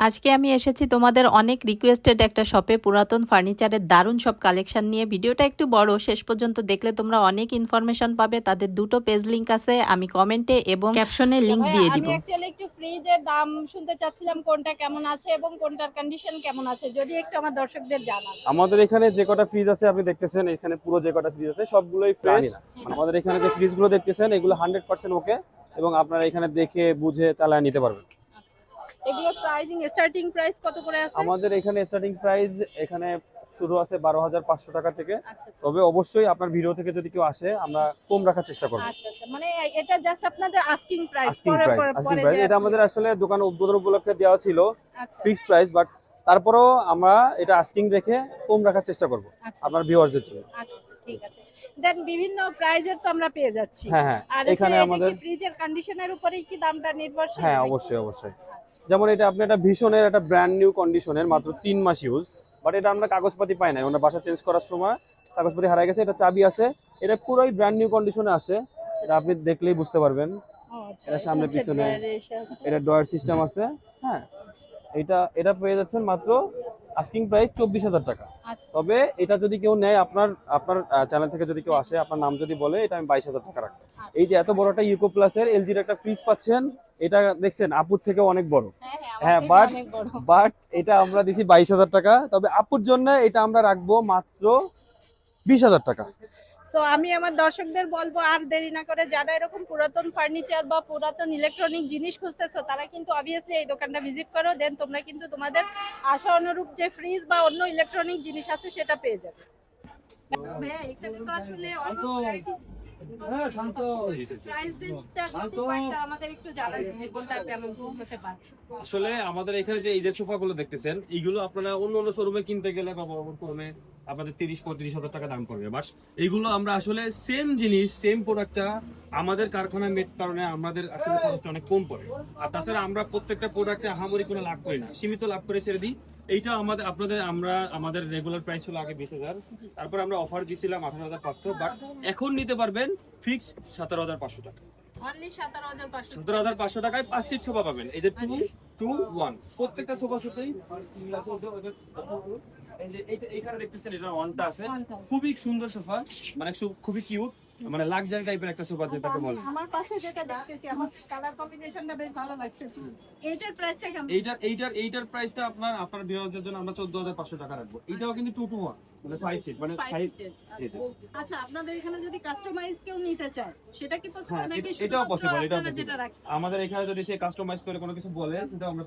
আজকে আমি এসেছি তোমাদের অনেক রিকোয়েস্টেড একটা শপে, পুরাতন ফার্নিচারের দারুণ সব কালেকশন নিয়ে। ভিডিওটা একটু বড়, শেষ পর্যন্ত দেখলে তোমরা অনেক ইনফরমেশন পাবে। তাদের দুটো পেজ লিংক আছে, আমি কমেন্টে এবং ক্যাপশনে লিংক দিয়ে দিব। আমি অ্যাকচুয়ালি একটু ফ্রিজের দাম শুনতে চাচ্ছিলাম, কোনটা কেমন আছে এবং কোনটার কন্ডিশন কেমন আছে, যদি একটু আমার দর্শকদের জানান। আমাদের এখানে যে কটা ফ্রিজ আছে আপনি দেখতেছেন, এখানে পুরো যে কটা ফ্রিজ আছে সবগুলোই ফ্রেশ। আমাদের এখানে যে ফ্রিজগুলো দেখতেছেন এগুলো 100% ওকে, এবং আপনারা এখানে দেখে বুঝে চালায় নিতে পারবেন। এগুলোর প্রাইসিং স্টার্টিং প্রাইস কত করে আছে? আমাদের এখানে স্টার্টিং প্রাইস এখানে শুরু আছে 12,500 টাকা থেকে। আচ্ছা আচ্ছা তবে অবশ্যই আপনার ভিডিও থেকে যদি কেউ আসে আমরা কম রাখার চেষ্টা করব। আচ্ছা আচ্ছা, মানে এটা জাস্ট আপনাদের আস্কিং প্রাইস, আস্কিং পরে প্রাইস, আস্কিং পরে প্রাইস যে এটা আমাদের আসলে দোকান উদ্বোধন উপলক্ষে দেওয়া ছিল আচ্ছা ফিক্সড প্রাইস, বাট তারপরেও আমরা এটা আস্কিং রেখে কম রাখার চেষ্টা করব আচ্ছা আপনার ভিউয়ারদের জন্য। আচ্ছা আচ্ছা, ঠিক আছে। দেন বিভিন্ন প্রাইজের তো আমরা পেয়ে যাচ্ছি। হ্যাঁ হ্যাঁ, আর এখানে আমাদের ফ্রিজের কন্ডিশনের উপরেই কি দামটা নির্ভরশীল? হ্যাঁ নাকি? অবশ্যই অবশ্যই। আচ্ছা। যেমন এটা আপনি একটা ভীষণের একটা ব্র্যান্ড নিউ কন্ডিশনের মাত্র 3 মাস ইউজ, বাট এটা আমরা কাগজপাতি পাই নাই, আমরা বাসা চেঞ্জ করার সময় কাগজপাতি হারিয়ে গেছে। এটা চাবি আছে, এটা পুরোই ব্র্যান্ড নিউ কন্ডিশনে আছে। এটা আপনি দেখলেই বুঝতে পারবেন। ও আচ্ছা, এটা সামনে হচ্ছে পিছনে dryer এসে আছে। এটা ডয়ার সিস্টেম আছে। হ্যাঁ, এটা পেয়ে যাচ্ছেন মাত্র আস্কিং প্রাইস 24,000 টাকা। আচ্ছা তবে এটা যদি কেউ নেয়, আপনার আপনার চ্যানেল থেকে যদি কেউ আসে আপনার নাম যদি বলে, এটা আমি 22,000 টাকা রাখবো। আচ্ছা। এই যে এত বড় একটা ইউকো প্লাসের এলজির একটা ফ্রিজ পাচ্ছেন, এটা দেখছেন আপুর থেকে অনেক বড়। হ্যাঁ হ্যাঁ, আমার বাট থেকে অনেক বড়। বাট এটা আমরা দিছি 22,000 টাকা। তবে আপুর জন্য এটা আমরা রাখবো মাত্র 20,000 টাকা। সো আমি আমার দর্শকদের বলবো, আর দেরি না করে যারা এরকম পুরাতন ফার্নিচার বা পুরাতন ইলেকট্রনিক জিনিস খুঁজতেছো, তারা কিন্তু অবভিয়াসলি এই দোকানটা ভিজিট করো। দেন তোমরা কিন্তু তোমাদের আশা অনুরূপ যে ফ্রিজ বা অন্য ইলেকট্রনিক জিনিস আছে সেটা পেয়ে যাবে। ভাইয়া, এখানে তো আসলে অনেক প্রাইস রেঞ্জটা কিন্তু কয়েকটা আমাদের একটু জানাবেন যে কোনটা কেমন হতে পারে। আসলে আমাদের এখানে যে এই যে সোফাগুলো দেখতেছেন, এইগুলো আপনারা অন্য অন্য শোরুমে কিনতে গেলে বা বড় বড় শোরুমে আপনাদের 30-35 হাজার টাকা দাম পড়বে। বাট এইগুলো আমরা আসলে সেম জিনিস, সেম প্রোডাক্টটা আমাদের কারখানায় মেড কারণে আমাদের আসলে খরচটা অনেক কম পড়ে। আর তাছাড়া আমরা প্রত্যেকটা প্রোডাক্টে আহামরি কোনো লাভ করি না, সীমিত লাভ করে ছেড়ে দিই। এইটা আমাদের রেগুলার প্রাইস ছিল আগে 20,000, তারপর আমরা অফার দিয়েছিলাম 18,500, বাট এখন নিতে পারবেন ফিক্স 17,500 টাকা। অনলি 17,500। 17,500 টাকায় 5 সিট সোফা পাবেন। এই যে 2-2-1 প্রত্যেকটা সোফা সেটেই এই যে এইখানে দেখতেছেন, এটা ওয়ানটা আছে, খুবই সুন্দর সোফা, মানে খুবই কিউট, মানে লাক্সারি টাইপের একটা সোফা যেটাকে বলে। আমার পাশে যেটা দেখতেছি, আমার কালার কম্বিনেশনটা বেশ ভালো লাগছে। এইটার প্রাইসটা কেমন? এইটার প্রাইসটা আপনার ভিউয়ারদের জন্য আমরা 14,500 টাকা রাখবো। এটাও কিন্তু 2-1, মানে 5 সিট, মানে 5 সিট। আচ্ছা, আপনাদের এখানে যদি কাস্টমাইজ কেউ নিতে চায় সেটা কি পসিবল হ্যাঁ, নাকি? এটাও শুধুমাত্র পসিবল, এটাও আপনারা যেটা পসিবল। রাখছেন? আমাদের এখানে যদি সে কাস্টমাইজ করে কোনো কিছু বলে, সেটা আমরা